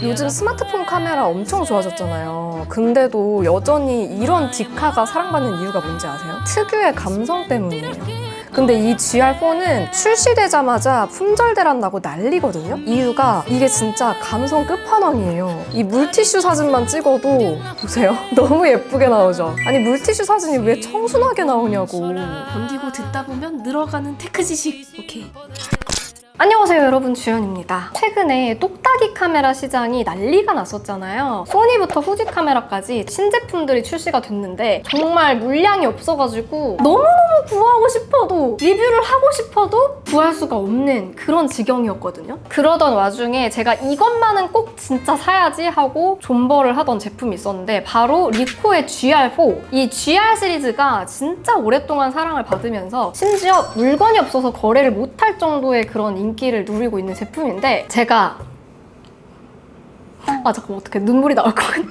요즘 스마트폰 카메라 엄청 좋아졌잖아요. 근데도 여전히 이런 디카가 사랑받는 이유가 뭔지 아세요? 특유의 감성 때문이에요. 근데 이 GR4는 출시되자마자 품절대란 나고 난리거든요? 이유가 이게 진짜 감성 끝판왕이에요. 이 물티슈 사진만 찍어도 보세요. 너무 예쁘게 나오죠? 아니 물티슈 사진이 왜 청순하게 나오냐고. 견디고 듣다 보면 늘어가는 테크 지식. 오케이. 안녕하세요 여러분, 주연입니다. 최근에 똑딱이 카메라 시장이 난리가 났었잖아요. 소니부터 후지 카메라까지 신제품들이 출시가 됐는데 정말 물량이 없어가지고 너무너무 구하고 싶어도 리뷰를 하고 싶어도 구할 수가 없는 그런 지경이었거든요. 그러던 와중에 제가 이것만은 꼭 진짜 사야지 하고 존버를 하던 제품이 있었는데 바로 리코의 GR4. 이 GR 시리즈가 진짜 오랫동안 사랑을 받으면서 심지어 물건이 없어서 거래를 못할 정도의 그런 인기를 누리고 있는 제품인데 제가 잠깐만, 어떡해, 눈물이 나올 것 같아.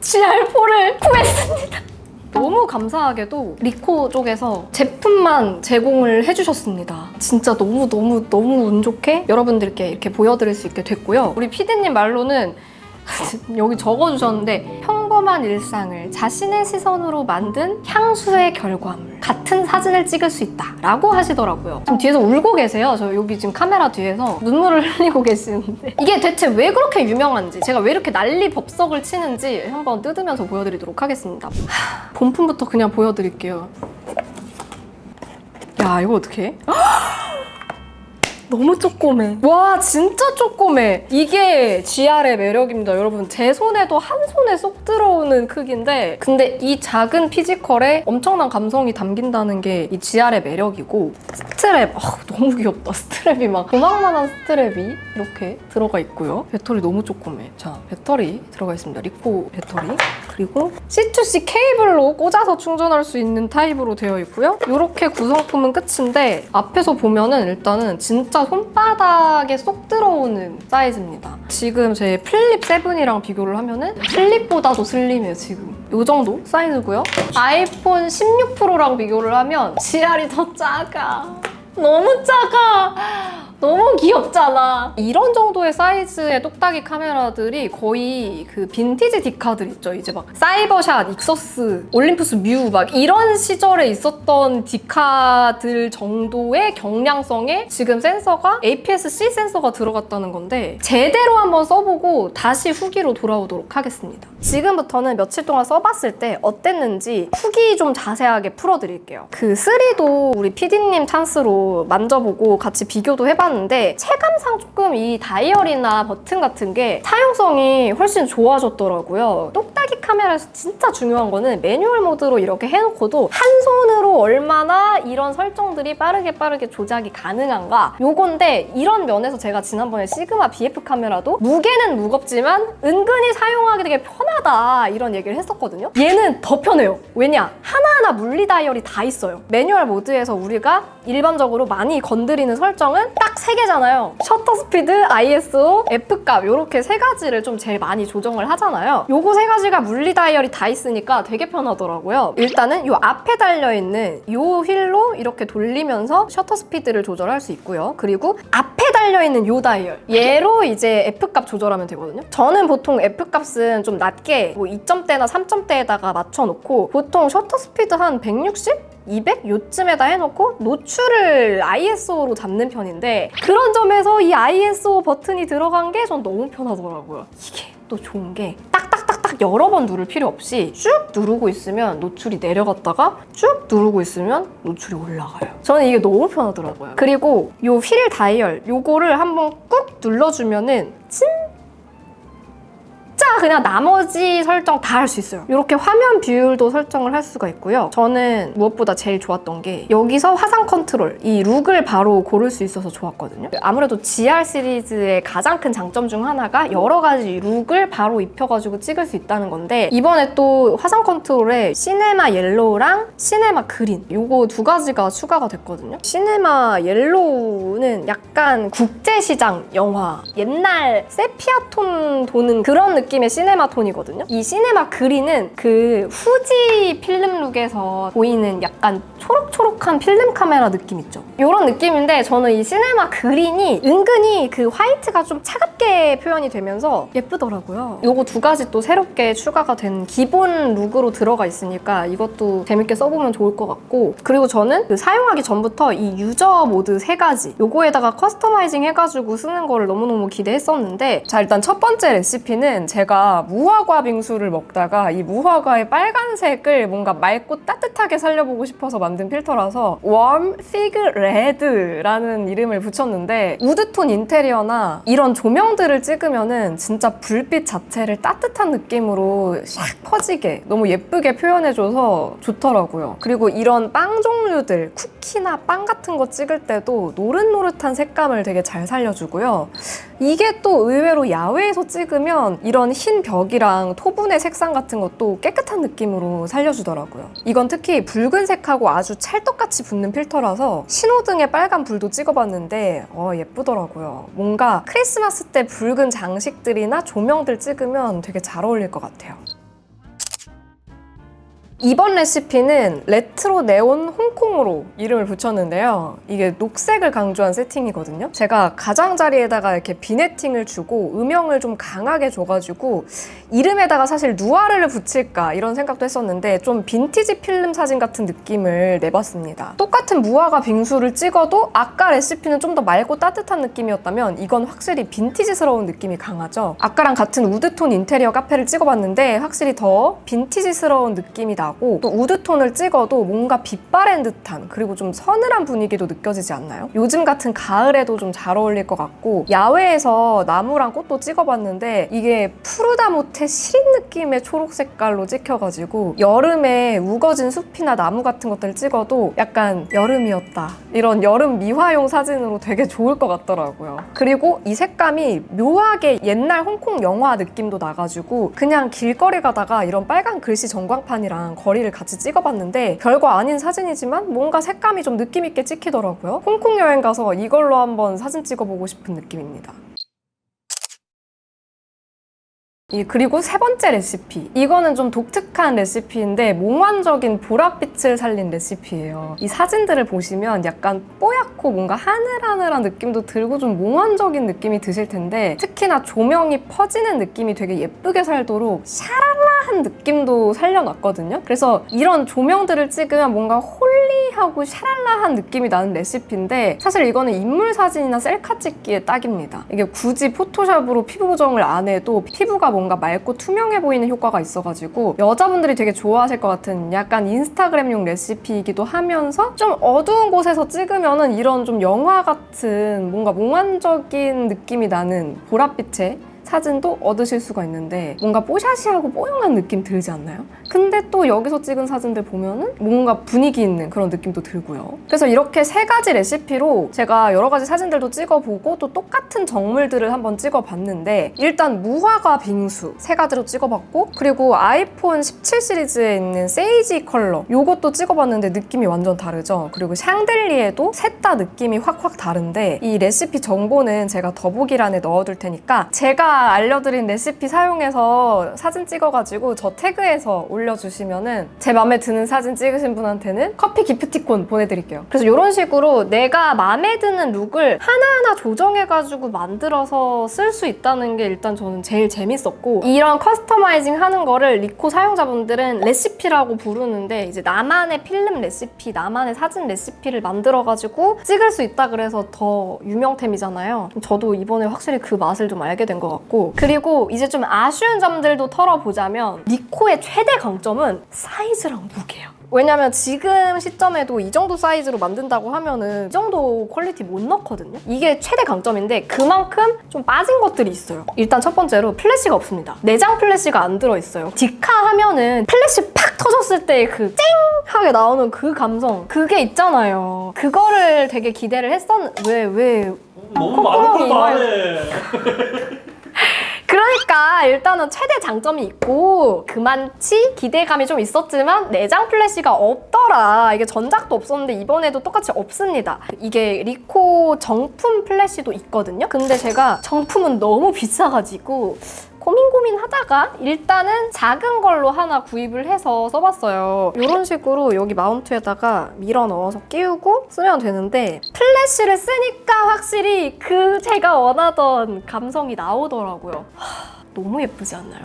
GR4를 구했습니다. 너무 감사하게도 리코 쪽에서 제품만 제공을 해주셨습니다. 진짜 너무 운 좋게 여러분들께 이렇게 보여드릴 수 있게 됐고요. 우리 PD님 말로는 여기 적어주셨는데 평범한 일상을 자신의 시선으로 만든 향수의 결과물, 같은 사진을 찍을 수 있다 라고 하시더라고요. 지금 뒤에서 울고 계세요. 저 여기 지금 카메라 뒤에서 눈물을 흘리고 계시는데 이게 대체 왜 그렇게 유명한지, 제가 왜 이렇게 난리 법석을 치는지 한번 뜯으면서 보여드리도록 하겠습니다. 본품부터 그냥 보여드릴게요. 야, 이거 어떡해? 너무 쪼꼬매. 와, 진짜 쪼꼬매. 이게 GR의 매력입니다, 여러분. 제 손에도 한 손에 쏙 들어오는 크기인데 근데 이 작은 피지컬에 엄청난 감성이 담긴다는 게 이 GR의 매력이고, 스트랩. 너무 귀엽다. 스트랩이 막 그만한 스트랩이 이렇게 들어가 있고요. 배터리 너무 쪼꼬매. 자, 배터리 들어가 있습니다. 리코 배터리. 그리고 C2C 케이블로 꽂아서 충전할 수 있는 타입으로 되어 있고요. 이렇게 구성품은 끝인데 앞에서 보면은 일단은 진짜 손바닥에 쏙 들어오는 사이즈입니다. 지금 제 플립 7이랑 비교를 하면은 플립보다도 슬림해요, 지금. 이 정도 사이즈고요. 아이폰 16 프로랑 비교를 하면 GR이 더 작아. 너무 작아. 너무 귀엽잖아. 이런 정도의 사이즈의 똑딱이 카메라들이 거의 그 빈티지 디카들 있죠. 이제 막 사이버샷, 익서스, 올림푸스 뮤 막 이런 시절에 있었던 디카들 정도의 경량성에 지금 센서가 APS-C 센서가 들어갔다는 건데 제대로 한번 써보고 다시 후기로 돌아오도록 하겠습니다. 지금부터는 며칠 동안 써봤을 때 어땠는지 후기 좀 자세하게 풀어드릴게요. 그 3도 우리 PD님 찬스로 만져보고 같이 비교도 해봤는데 체감상 조금 이 다이얼이나 버튼 같은 게 사용성이 훨씬 좋아졌더라고요. 똑딱이 카메라에서 진짜 중요한 거는 매뉴얼 모드로 이렇게 해놓고도 한 손으로 얼마나 이런 설정들이 빠르게 조작이 가능한가, 요건데 이런 면에서 제가 지난번에 시그마 BF 카메라도 무게는 무겁지만 은근히 사용하기 되게 편하다 이런 얘기를 했었거든요. 얘는 더 편해요. 왜냐? 하나하나 물리 다이얼이 다 있어요. 매뉴얼 모드에서 우리가 일반적으로 많이 건드리는 설정은 딱 3개잖아요. 셔터 스피드, ISO, F값 이렇게 3가지를 좀 제일 많이 조정을 하잖아요. 요거 3가지가 물리 다이얼이 다 있으니까 되게 편하더라고요. 일단은 요 앞에 달려있는 요 휠로 이렇게 돌리면서 셔터 스피드를 조절할 수 있고요. 그리고 앞에 달려있는 요 다이얼, 얘로 이제 F값 조절하면 되거든요. 저는 보통 F값은 좀 낮게 뭐 2점대나 3점대에다가 맞춰놓고 보통 셔터 스피드 한 160? 200? 요쯤에다 해놓고 노출을 ISO로 잡는 편인데 그런 점에서 이 ISO 버튼이 들어간 게 전 너무 편하더라고요. 이게 또 좋은 게 딱딱딱딱 여러 번 누를 필요 없이 쭉 누르고 있으면 노출이 내려갔다가 쭉 누르고 있으면 노출이 올라가요. 저는 이게 너무 편하더라고요. 그리고 요 휠 다이얼 요거를 한번 꾹 눌러주면은 그냥 나머지 설정 다 할 수 있어요. 이렇게 화면 비율도 설정을 할 수가 있고요. 저는 무엇보다 제일 좋았던 게 여기서 화상 컨트롤, 이 룩을 바로 고를 수 있어서 좋았거든요. 아무래도 GR 시리즈의 가장 큰 장점 중 하나가 여러 가지 룩을 바로 입혀가지고 찍을 수 있다는 건데 이번에 또 화상 컨트롤에 시네마 옐로우랑 시네마 그린 요거 2가지가 추가가 됐거든요. 시네마 옐로우는 약간 국제시장 영화, 옛날 세피아톤 도는 그런 느낌 느낌의 시네마 톤이거든요. 이 시네마 그린은 그 후지 필름 룩에서 보이는 약간 초록초록한 필름 카메라 느낌 있죠? 이런 느낌인데 저는 이 시네마 그린이 은근히 그 화이트가 좀 차갑게 표현이 되면서 예쁘더라고요. 요거 두 가지 또 새롭게 추가가 된 기본 룩으로 들어가 있으니까 이것도 재밌게 써보면 좋을 것 같고, 그리고 저는 그 사용하기 전부터 이 유저 모드 3가지 요거에다가 커스터마이징 해가지고 쓰는 거를 너무너무 기대했었는데, 자 일단 첫 번째 레시피는 제가 무화과 빙수를 먹다가 이 무화과의 빨간색을 뭔가 맑고 따뜻하게 살려보고 싶어서 만든 필터라서 Warm Fig Red라는 이름을 붙였는데, 우드톤 인테리어나 이런 조명들을 찍으면은 진짜 불빛 자체를 따뜻한 느낌으로 샥 퍼지게 너무 예쁘게 표현해줘서 좋더라고요. 그리고 이런 빵 종류들, 쿠키나 빵 같은 거 찍을 때도 노릇노릇한 색감을 되게 잘 살려주고요. 이게 또 의외로 야외에서 찍으면 이런 흰 벽이랑 토분의 색상 같은 것도 깨끗한 느낌으로 살려주더라고요. 이건 특히 붉은색하고 아주 찰떡같이 붙는 필터라서 신호등에 빨간 불도 찍어봤는데 예쁘더라고요. 뭔가 크리스마스 때 붉은 장식들이나 조명들 찍으면 되게 잘 어울릴 것 같아요. 이번 레시피는 레트로 네온 홍콩으로 이름을 붙였는데요. 이게 녹색을 강조한 세팅이거든요. 제가 가장자리에다가 이렇게 비네팅을 주고 음영을 좀 강하게 줘가지고 이름에다가 사실 누아르를 붙일까 이런 생각도 했었는데 좀 빈티지 필름 사진 같은 느낌을 내봤습니다. 똑같은 무화과 빙수를 찍어도 아까 레시피는 좀 더 맑고 따뜻한 느낌이었다면 이건 확실히 빈티지스러운 느낌이 강하죠. 아까랑 같은 우드톤 인테리어 카페를 찍어봤는데 확실히 더 빈티지스러운 느낌이 나고, 또 우드톤을 찍어도 뭔가 빛바랜 듯한, 그리고 좀 서늘한 분위기도 느껴지지 않나요? 요즘 같은 가을에도 좀 잘 어울릴 것 같고, 야외에서 나무랑 꽃도 찍어봤는데 이게 푸르다 못해 시린 느낌의 초록 색깔로 찍혀가지고 여름에 우거진 숲이나 나무 같은 것들 찍어도 약간 여름이었다, 이런 여름 미화용 사진으로 되게 좋을 것 같더라고요. 그리고 이 색감이 묘하게 옛날 홍콩 영화 느낌도 나가지고 그냥 길거리 가다가 이런 빨간 글씨 전광판이랑 거리를 같이 찍어봤는데 별거 아닌 사진이지만 뭔가 색감이 좀 느낌있게 찍히더라고요. 홍콩 여행 가서 이걸로 한번 사진 찍어보고 싶은 느낌입니다. 그리고 세 번째 레시피, 이거는 좀 독특한 레시피인데 몽환적인 보랏빛을 살린 레시피예요. 이 사진들을 보시면 약간 뽀얗고 뭔가 하늘하늘한 느낌도 들고 좀 몽환적인 느낌이 드실 텐데, 특히나 조명이 퍼지는 느낌이 되게 예쁘게 살도록 샤랄라한 느낌도 살려놨거든요. 그래서 이런 조명들을 찍으면 뭔가 홀리하고 샤랄라한 느낌이 나는 레시피인데, 사실 이거는 인물 사진이나 셀카 찍기에 딱입니다. 이게 굳이 포토샵으로 피부 보정을 안 해도 피부가 뭔가 맑고 투명해 보이는 효과가 있어가지고 여자분들이 되게 좋아하실 것 같은 약간 인스타그램용 레시피이기도 하면서, 좀 어두운 곳에서 찍으면은 이런 좀 영화 같은 뭔가 몽환적인 느낌이 나는 보랏빛의 사진도 얻으실 수가 있는데 뭔가 뽀샤시하고 뽀용한 느낌 들지 않나요? 근데 또 여기서 찍은 사진들 보면은 뭔가 분위기 있는 그런 느낌도 들고요. 그래서 이렇게 세 가지 레시피로 제가 여러 가지 사진들도 찍어보고 또 똑같은 정물들을 한번 찍어봤는데, 일단 무화과 빙수 세 가지로 찍어봤고, 그리고 아이폰 17 시리즈에 있는 세이지 컬러 요것도 찍어봤는데 느낌이 완전 다르죠. 그리고 샹들리에도 셋 다 느낌이 확확 다른데, 이 레시피 정보는 제가 더보기란에 넣어둘 테니까 제가 알려드린 레시피 사용해서 사진 찍어가지고 저 태그해서 올려주시면은 제 맘에 드는 사진 찍으신 분한테는 커피 기프티콘 보내드릴게요. 그래서 이런 식으로 내가 맘에 드는 룩을 하나하나 조정해가지고 만들어서 쓸 수 있다는 게 일단 저는 제일 재밌었고, 이런 커스터마이징 하는 거를 리코 사용자분들은 레시피라고 부르는데, 이제 나만의 필름 레시피, 나만의 사진 레시피를 만들어가지고 찍을 수 있다 그래서 더 유명템이잖아요. 저도 이번에 확실히 그 맛을 좀 알게 된 것 같고, 그리고 이제 좀 아쉬운 점들도 털어보자면 리코의 최대 강점은 사이즈랑 무게예요. 왜냐면 지금 시점에도 이 정도 사이즈로 만든다고 하면은 이 정도 퀄리티 못 넣거든요. 이게 최대 강점인데 그만큼 좀 빠진 것들이 있어요. 일단 첫 번째로 플래시가 없습니다. 내장 플래시가 안 들어있어요. 디카 하면은 플래시 팍 터졌을 때 그 쨍! 하게 나오는 그 감성, 그게 있잖아요. 그거를 되게 기대를 했었는데 왜 너무 많은 걸 말해. 그러니까 일단은 최대 장점이 있고 그만치 기대감이 좀 있었지만 내장 플래시가 없더라. 이게 전작도 없었는데 이번에도 똑같이 없습니다. 이게 리코 정품 플래시도 있거든요. 근데 제가 정품은 너무 비싸가지고 고민 하다가 일단은 작은 걸로 하나 구입을 해서 써봤어요. 이런 식으로 여기 마운트에다가 밀어 넣어서 끼우고 쓰면 되는데 플래시를 쓰니까 확실히 그 제가 원하던 감성이 나오더라고요. 너무 예쁘지 않나요?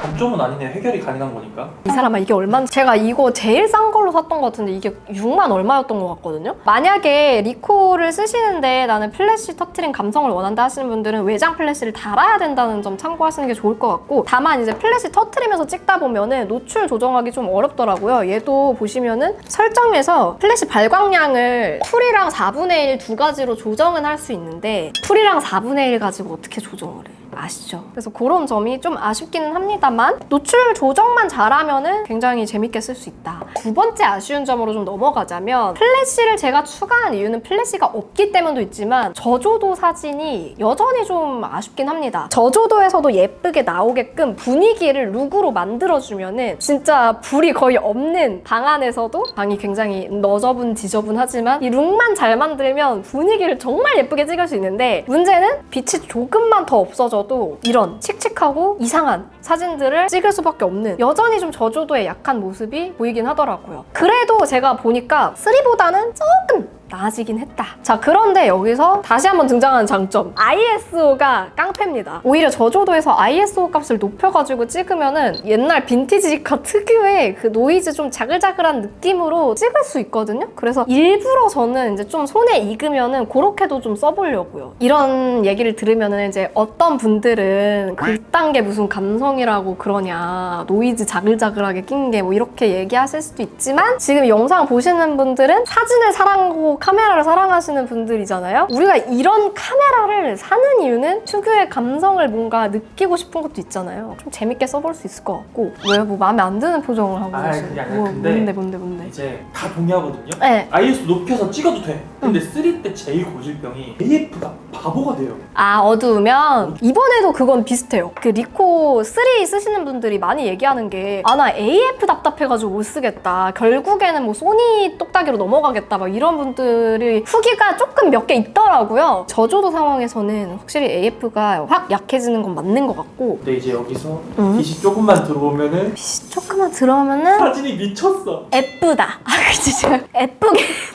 단점은 아니네. 해결이 가능한 거니까. 이 사람아 이게 얼마인지 제가 이거 제일 싼 걸로 샀던 것 같은데 이게 6만 얼마였던 것 같거든요? 만약에 리코를 쓰시는데 나는 플래시 터트린 감성을 원한다 하시는 분들은 외장 플래시를 달아야 된다는 점 참고하시는 게 좋을 것 같고 다만 이제 플래시 터트리면서 찍다 보면은 노출 조정하기 좀 어렵더라고요. 얘도 보시면은 설정에서 플래시 발광량을 풀이랑 4분의 1 두 가지로 조정은 할 수 있는데 풀이랑 4분의 1 가지고 어떻게 조정을 해? 아시죠? 그래서 그런 점이 좀 아쉽기는 합니다만 노출 조정만 잘하면은 굉장히 재밌게 쓸 수 있다. 두 번째 아쉬운 점으로 좀 넘어가자면 플래시를 제가 추가한 이유는 플래시가 없기 때문도 있지만 저조도 사진이 여전히 좀 아쉽긴 합니다. 저조도에서도 예쁘게 나오게끔 분위기를 룩으로 만들어주면은 진짜 불이 거의 없는 방 안에서도 방이 굉장히 너저분 지저분하지만 이 룩만 잘 만들면 분위기를 정말 예쁘게 찍을 수 있는데 문제는 빛이 조금만 더 없어져도 이런 칙칙하고 이상한 사진들을 찍을 수밖에 없는 여전히 좀 저조도에 약한 모습이 보이긴 하더라고요. 그래도 제가 보니까 3보다는 조금 나아지긴 했다. 자, 그런데 여기서 다시 한번 등장하는 장점. ISO가 깡패입니다. 오히려 저조도에서 ISO 값을 높여가지고 찍으면은 옛날 빈티지카 특유의 그 노이즈 좀 자글자글한 느낌으로 찍을 수 있거든요. 그래서 일부러 저는 이제 좀 손에 익으면은 그렇게도 좀 써보려고요. 이런 얘기를 들으면은 이제 어떤 분들은 그딴 게 무슨 감성이라고 그러냐. 노이즈 자글자글하게 낀 게 뭐 이렇게 얘기하실 수도 있지만 지금 영상 보시는 분들은 사진을 사랑하고 카메라를 사랑하시는 분들이잖아요. 우리가 이런 카메라를 사는 이유는 특유의 감성을 뭔가 느끼고 싶은 것도 있잖아요. 좀 재밌게 써볼 수 있을 것 같고. 왜 뭐 마음에 안 드는 표정을 하고 계시는 그게 아니라 근데 뭔데? 이제 다 동의하거든요. 네. IS 높여서 찍어도 돼. 근데 3 때 제일 고질병이 AF가 바보가 돼요. 아, 어두우면 이번에도 그건 비슷해요. 그 리코 3 쓰시는 분들이 많이 얘기하는 게 아, 나 AF 답답해가지고 못 쓰겠다. 결국에는 뭐 소니 똑딱이로 넘어가겠다. 막 이런 분들이 후기가 조금 몇 개 있더라고요. 저조도 상황에서는 확실히 AF가 확 약해지는 건 맞는 것 같고 근데 이제 여기서 빛이 조금만 들어오면은 빛이 조금만 들어오면은 사진이 미쳤어. 예쁘다. 아, 그치, 제가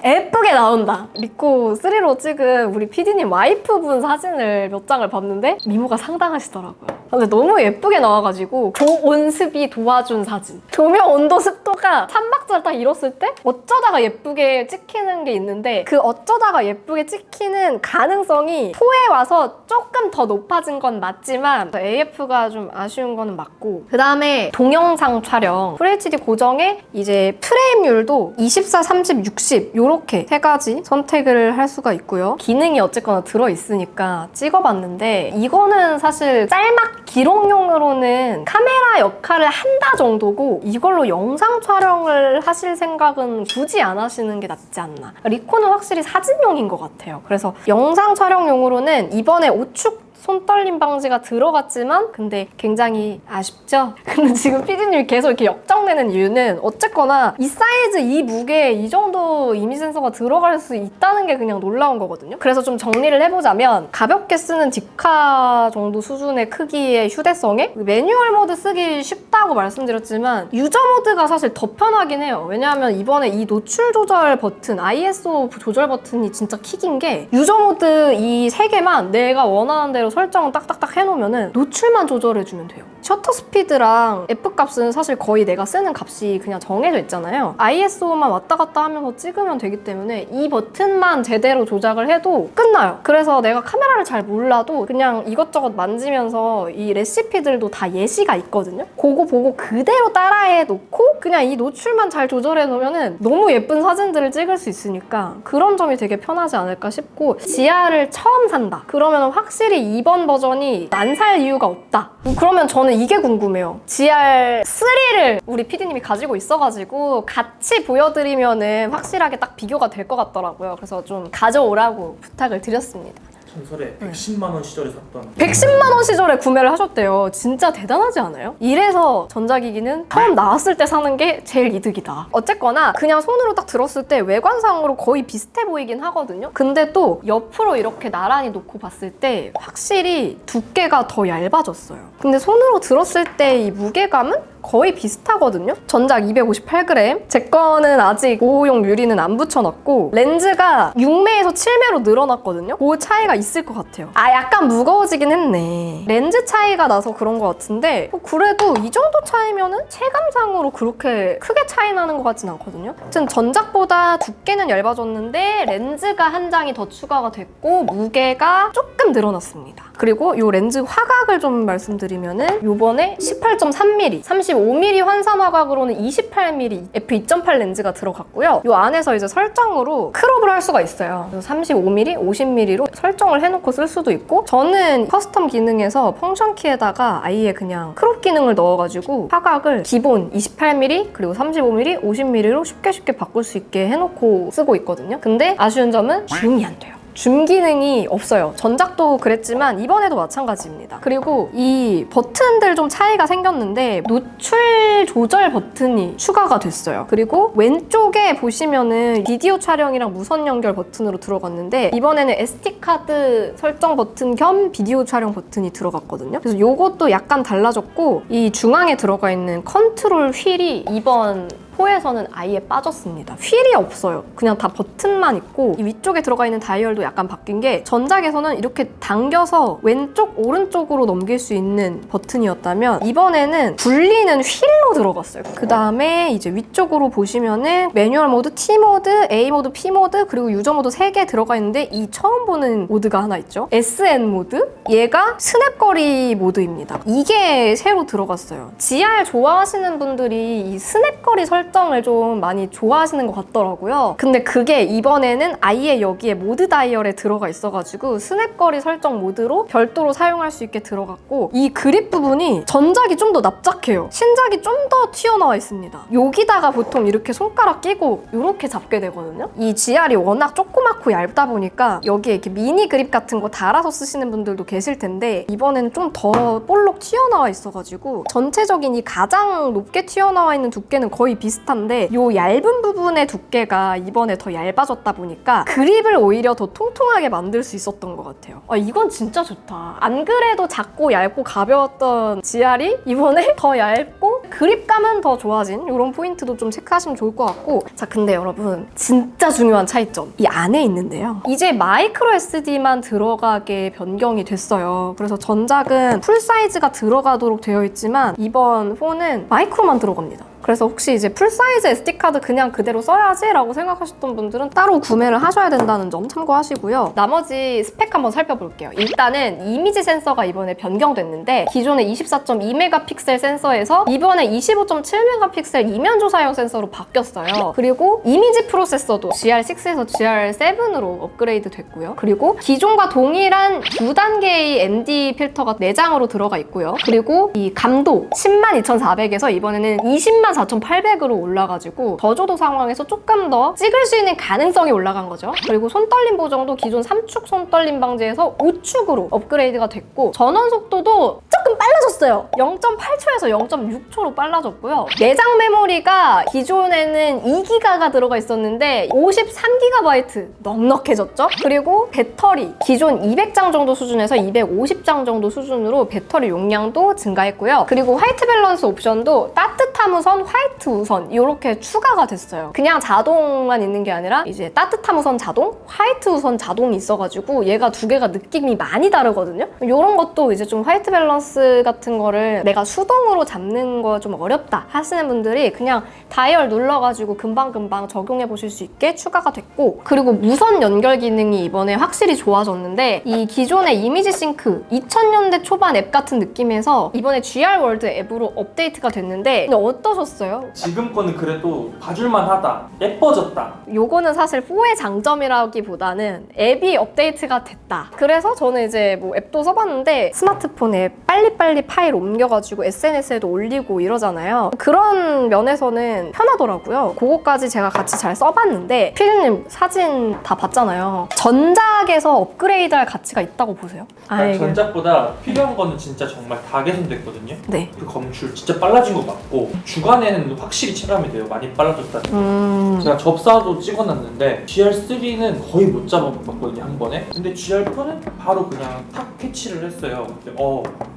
예쁘게 나온다. 리코 3로 찍은 우리 PD님 와이프분 사진을 몇 장을 봤는데 미모가 상당하시더라고요. 근데 너무 예쁘게 나와가지고 고온습이 도와준 사진. 조명 온도 습도가 3박자를 딱 이뤘을 때 어쩌다가 예쁘게 찍히는 게 있는데 그 어쩌다가 예쁘게 찍히는 가능성이 4에 와서 조금 더 높아진 건 맞지만 AF가 좀 아쉬운 거는 맞고 그 다음에 동영상 촬영 FHD 고정에 이제 프레임률도 24, 30, 60 요렇게 세 가지 선택을 할 수가 있고요. 기능이 어쨌거나 들어있으니까 찍어봤는데 이거는 사실 짤막 기록용으로는 카메라 역할을 한다 정도고 이걸로 영상 촬영을 하실 생각은 굳이 안 하시는 게 낫지 않나. 리코는 확실히 사진용인 것 같아요. 그래서 영상 촬영용으로는 이번에 오축 손떨림 방지가 들어갔지만 근데 굉장히 아쉽죠? 근데 지금 PD님이 계속 이렇게 역정내는 이유는 어쨌거나 이 사이즈, 이 무게에 이 정도 이미지 센서가 들어갈 수 있다는 게 그냥 놀라운 거거든요. 그래서 좀 정리를 해보자면 가볍게 쓰는 디카 정도 수준의 크기의 휴대성에 매뉴얼 모드 쓰기 쉽다고 말씀드렸지만 유저 모드가 사실 더 편하긴 해요. 왜냐하면 이번에 이 노출 조절 버튼, ISO 조절 버튼이 진짜 킥인 게 유저 모드 이 3개만 내가 원하는 대로 설정을 딱딱딱 해놓으면 노출만 조절해주면 돼요. 셔터 스피드랑 F값은 사실 거의 내가 쓰는 값이 그냥 정해져 있잖아요. ISO만 왔다 갔다 하면서 찍으면 되기 때문에 이 버튼만 제대로 조작을 해도 끝나요. 그래서 내가 카메라를 잘 몰라도 그냥 이것저것 만지면서 이 레시피들도 다 예시가 있거든요. 그거 보고 그대로 따라해 놓고 그냥 이 노출만 잘 조절해 놓으면 너무 예쁜 사진들을 찍을 수 있으니까 그런 점이 되게 편하지 않을까 싶고 GR을 처음 산다. 그러면 확실히 이번 버전이 안 살 이유가 없다. 그러면 저는 이게 궁금해요. GR3를 우리 PD님이 가지고 있어가지고 같이 보여드리면은 확실하게 딱 비교가 될 것 같더라고요. 그래서 좀 가져오라고 부탁을 드렸습니다. 전설에 110만 원 시절에 샀던 110만 원 시절에 구매를 하셨대요. 진짜 대단하지 않아요? 이래서 전자기기는 처음 나왔을 때 사는 게 제일 이득이다. 어쨌거나 그냥 손으로 딱 들었을 때 외관상으로 거의 비슷해 보이긴 하거든요. 근데 또 옆으로 이렇게 나란히 놓고 봤을 때 확실히 두께가 더 얇아졌어요. 근데 손으로 들었을 때 이 무게감은 거의 비슷하거든요. 전작 258g. 제 거는 아직 5호용 유리는 안 붙여놨고 렌즈가 6매에서 7매로 늘어났거든요. 그 차이가 있을 것 같아요. 아, 약간 무거워지긴 했네. 렌즈 차이가 나서 그런 것 같은데 그래도 이 정도 차이면은 체감상으로 그렇게 크게 차이 나는 것 같진 않거든요. 아무튼 전작보다 두께는 얇아졌는데 렌즈가 한 장이 더 추가가 됐고 무게가 조금 늘어났습니다. 그리고 이 렌즈 화각을 좀 말씀드리면은 요번에 18.3mm, 35mm 환산 화각으로는 28mm f2.8 렌즈가 들어갔고요. 이 안에서 이제 설정으로 크롭을 할 수가 있어요. 그래서 35mm, 50mm로 설정을 해놓고 쓸 수도 있고 저는 커스텀 기능에서 펑션 키에다가 아예 그냥 크롭 기능을 넣어가지고 화각을 기본 28mm 그리고 35mm, 50mm로 쉽게 바꿀 수 있게 해놓고 쓰고 있거든요. 근데 아쉬운 점은 줌이 안 돼요. 줌 기능이 없어요. 전작도 그랬지만 이번에도 마찬가지입니다. 그리고 이 버튼들 좀 차이가 생겼는데 노출 조절 버튼이 추가가 됐어요. 그리고 왼쪽에 보시면은 비디오 촬영이랑 무선 연결 버튼으로 들어갔는데 이번에는 SD카드 설정 버튼 겸 비디오 촬영 버튼이 들어갔거든요. 그래서 이것도 약간 달라졌고 이 중앙에 들어가 있는 컨트롤 휠이 이번 4에서는 아예 빠졌습니다. 휠이 없어요. 그냥 다 버튼만 있고 이 위쪽에 들어가 있는 다이얼도 약간 바뀐 게 전작에서는 이렇게 당겨서 왼쪽 오른쪽으로 넘길 수 있는 버튼이었다면 이번에는 굴리는 휠로 들어갔어요. 그 다음에 이제 위쪽으로 보시면은 매뉴얼 모드, T 모드, A 모드, P 모드 그리고 유저 모드 3개 들어가 있는데 이 처음 보는 모드가 하나 있죠. SN 모드? 얘가 스냅거리 모드입니다. 이게 새로 들어갔어요. GR 좋아하시는 분들이 이 스냅거리 설정을 좀 많이 좋아하시는 것 같더라고요. 근데 그게 이번에는 아예 여기에 모드 다이얼에 들어가 있어가지고 스냅거리 설정 모드로 별도로 사용할 수 있게 들어갔고 이 그립 부분이 전작이 좀 더 납작해요. 신작이 좀 더 튀어나와 있습니다. 여기다가 보통 이렇게 손가락 끼고 이렇게 잡게 되거든요. 이 GR이 워낙 조그맣고 얇다 보니까 여기에 이렇게 미니 그립 같은 거 달아서 쓰시는 분들도 계실 텐데 이번에는 좀 더 볼록 튀어나와 있어가지고 전체적인 이 가장 높게 튀어나와 있는 두께는 거의 비슷한데 이 얇은 부분의 두께가 이번에 더 얇아졌다 보니까 그립을 오히려 더 통통하게 만들 수 있었던 것 같아요. 이건 진짜 좋다. 안 그래도 작고 얇고 가벼웠던 GR이 이번에 더 얇고 그립감은 더 좋아진 이런 포인트도 좀 체크하시면 좋을 것 같고 자 근데 여러분 진짜 중요한 차이점 이 안에 있는데요. 이제 마이크로 SD만 들어가게 변경이 됐어요. 그래서 전작은 풀 사이즈가 들어가도록 되어 있지만 이번 4는 마이크로만 들어갑니다. 그래서 혹시 이제 풀사이즈 SD카드 그냥 그대로 써야지 라고 생각하셨던 분들은 따로 구매를 하셔야 된다는 점 참고하시고요. 나머지 스펙 한번 살펴볼게요. 일단은 이미지 센서가 이번에 변경됐는데 기존의 24.2메가픽셀 센서에서 이번에 25.7메가픽셀 이면조사형 센서로 바뀌었어요. 그리고 이미지 프로세서도 GR6에서 GR7으로 업그레이드 됐고요. 그리고 기존과 동일한 2단계의 ND 필터가 내장으로 들어가 있고요. 그리고 이 감도 102,400에서 이번에는 204,800으로 올라가지고 저조도 상황에서 조금 더 찍을 수 있는 가능성이 올라간 거죠. 그리고 손떨림 보정도 기존 3축 손떨림 방지에서 5축으로 업그레이드가 됐고 전원 속도도 조금 빨라졌어요. 0.8초에서 0.6초로 빨라졌고요. 내장 메모리가 기존에는 2기가가 들어가 있었는데 53GB 넉넉해졌죠. 그리고 배터리 기존 200장 정도 수준에서 250장 정도 수준으로 배터리 용량도 증가했고요. 그리고 화이트 밸런스 옵션도 따뜻함 우선, 화이트 우선 이렇게 추가가 됐어요. 그냥 자동만 있는 게 아니라 이제 따뜻함 우선 자동, 화이트 우선 자동이 있어가지고 얘가 두 개가 느낌이 많이 다르거든요. 이런 것도 이제 좀 화이트 밸런스 같은 거를 내가 수동으로 잡는 거 좀 어렵다 하시는 분들이 그냥 다이얼 눌러가지고 금방금방 적용해 보실 수 있게 추가가 됐고 그리고 무선 연결 기능이 이번에 확실히 좋아졌는데 이 기존의 이미지 싱크 2000년대 초반 앱 같은 느낌에서 이번에 GR 월드 앱으로 업데이트가 됐는데 근데 어떠셨어요? 어떠셨어요? 지금 거는 그래도 봐줄만하다, 예뻐졌다. 요거는 사실 4의 장점이라기보다는 앱이 업데이트가 됐다. 그래서 저는 이제 뭐 앱도 써봤는데 스마트폰에 빨리빨리 파일 옮겨가지고 SNS에도 올리고 이러잖아요. 그런 면에서는 편하더라고요. 그거까지 제가 같이 잘 써봤는데 피디님 사진 다 봤잖아요. 전작에서 업그레이드할 가치가 있다고 보세요? 그러니까 전작보다 필요한 거는 진짜 정말 다 개선됐거든요. 네. 그 검출 진짜 빨라진 거 맞고 주간에는 확실히 체감이 돼요. 많이 빨라졌다는 거. 제가 접사도 찍어놨는데 GR3는 거의 못 잡아봤거든요, 한 번에. 근데 GR4는 바로 그냥 탁 캐치를 했어요. 근데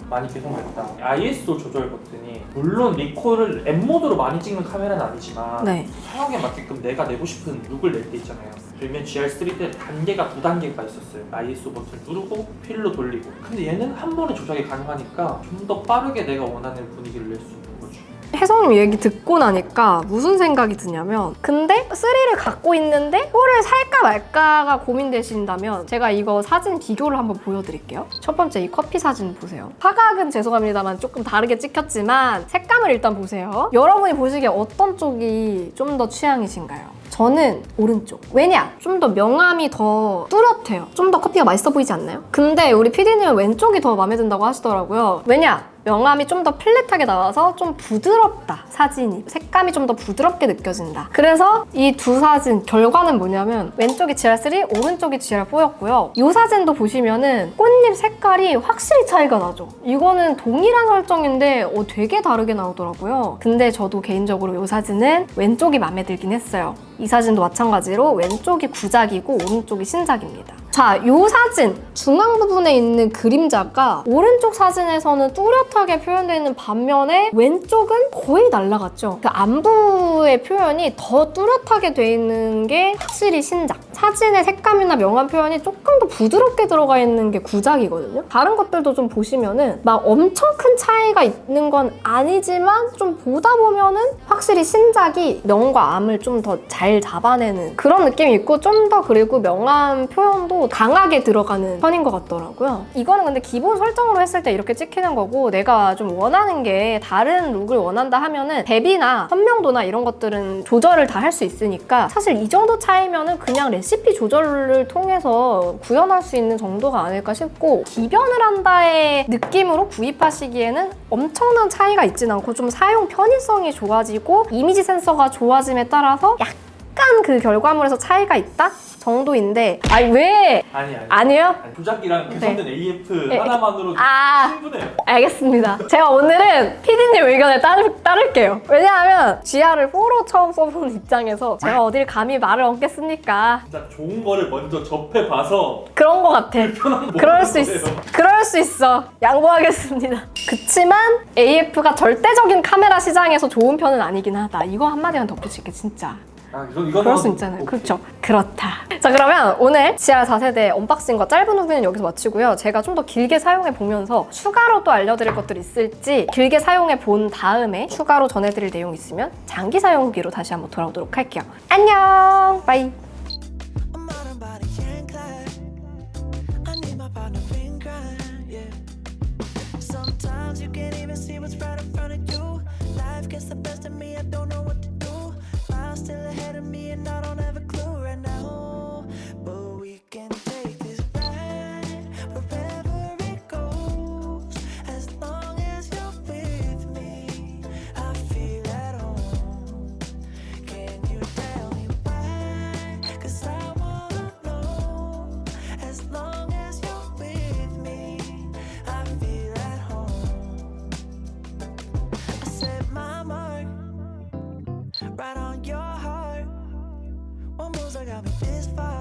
많이 개선됐다. ISO 조절 버튼이 물론 리콜을 M모드로 많이 찍는 카메라는 아니지만 네. 상황에 맞게끔 내가 내고 싶은 룩을 낼 때 있잖아요. 그러면 GR3 때 단계가 2단계가 있었어요. ISO 버튼 누르고 필로 돌리고. 근데 얘는 한 번에 조작이 가능하니까 좀 더 빠르게 내가 원하는 분위기를 낼 수 있는 거죠. 혜성님 얘기 듣고 나니까 무슨 생각이 드냐면 근데 3를 갖고 있는데 4를 살까 말까가 고민되신다면 제가 이거 사진 비교를 한번 보여드릴게요. 첫 번째 이 커피 사진 보세요. 화각은 죄송합니다만 조금 다르게 찍혔지만 색감을 일단 보세요. 여러분이 보시기에 어떤 쪽이 좀 더 취향이신가요? 저는 오른쪽. 왜냐? 좀 더 명암이 더 뚜렷해요. 좀 더 커피가 맛있어 보이지 않나요? 근데 우리 PD님은 왼쪽이 더 마음에 든다고 하시더라고요. 왜냐? 명암이 좀 더 플랫하게 나와서 좀 부드럽다, 사진이. 색감이 좀 더 부드럽게 느껴진다. 그래서 이 두 사진 결과는 뭐냐면 왼쪽이 GR3, 오른쪽이 GR4였고요. 이 사진도 보시면은 꽃잎 색깔이 확실히 차이가 나죠. 이거는 동일한 설정인데 되게 다르게 나오더라고요. 근데 저도 개인적으로 이 사진은 왼쪽이 마음에 들긴 했어요. 이 사진도 마찬가지로 왼쪽이 구작이고 오른쪽이 신작입니다. 자, 이 사진 중앙 부분에 있는 그림자가 오른쪽 사진에서는 뚜렷하게 표현되어 있는 반면에 왼쪽은 거의 날아갔죠. 그 안부의 표현이 더 뚜렷하게 돼 있는 게 확실히 신작. 사진의 색감이나 명암 표현이 조금 더 부드럽게 들어가 있는 게 구작이거든요. 다른 것들도 좀 보시면은 막 엄청 큰 차이가 있는 건 아니지만 좀 보다 보면은 확실히 신작이 명과 암을 좀 더 잘 잡아내는 그런 느낌이 있고 좀 더 그리고 명암 표현도 강하게 들어가는 편인 것 같더라고요. 이거는 근데 기본 설정으로 했을 때 이렇게 찍히는 거고 내가 좀 원하는 게 다른 룩을 원한다 하면은 대비나 선명도나 이런 것들은 조절을 다 할 수 있으니까 사실 이 정도 차이면은 그냥 레시피 조절을 통해서 구현할 수 있는 정도가 아닐까 싶고 기변을 한다의 느낌으로 구입하시기에는 엄청난 차이가 있진 않고 좀 사용 편의성이 좋아지고 이미지 센서가 좋아짐에 따라서 약간 그 결과물에서 차이가 있다? 정도인데 왜? 아니에요? 조작기랑 개선된 AF 하나만으로도 충분해요. 알겠습니다. 제가 오늘은 PD님 의견에 따를게요. 왜냐하면 GR을 4로 처음 써보는 입장에서 제가 어딜 감히 말을 얹겠습니까? 진짜 좋은 거를 먼저 접해봐서 그런 거 같아. 그럴 수 거예요. 있어. 그럴 수 있어. 양보하겠습니다. 그치만 AF가 절대적인 카메라 시장에서 좋은 편은 아니긴 하다. 이거 한마디만 덧붙일게 진짜. 그럴 수 있잖아요. 그렇죠. 그렇다. 자, 그러면 오늘 GR 4세대 언박싱과 짧은 후기는 여기서 마치고요. 제가 좀 더 길게 사용해 보면서 추가로 또 알려드릴 것들이 있을지 길게 사용해 본 다음에 추가로 전해드릴 내용 있으면 장기 사용 후기로 다시 한번 돌아오도록 할게요. 안녕. 바이. Sometimes you can't even see what's right in front of you. Life gets the best of me, I don't know what to do. Miles still ahead of me and I don't have a clue right now. But we can take this ride wherever it goes. As long as you're with me, I feel at home. Can you tell me why? 'Cause I wanna know. As long as you're with me, I feel at home. I set my mark right on your heart. One moves, I got me this far.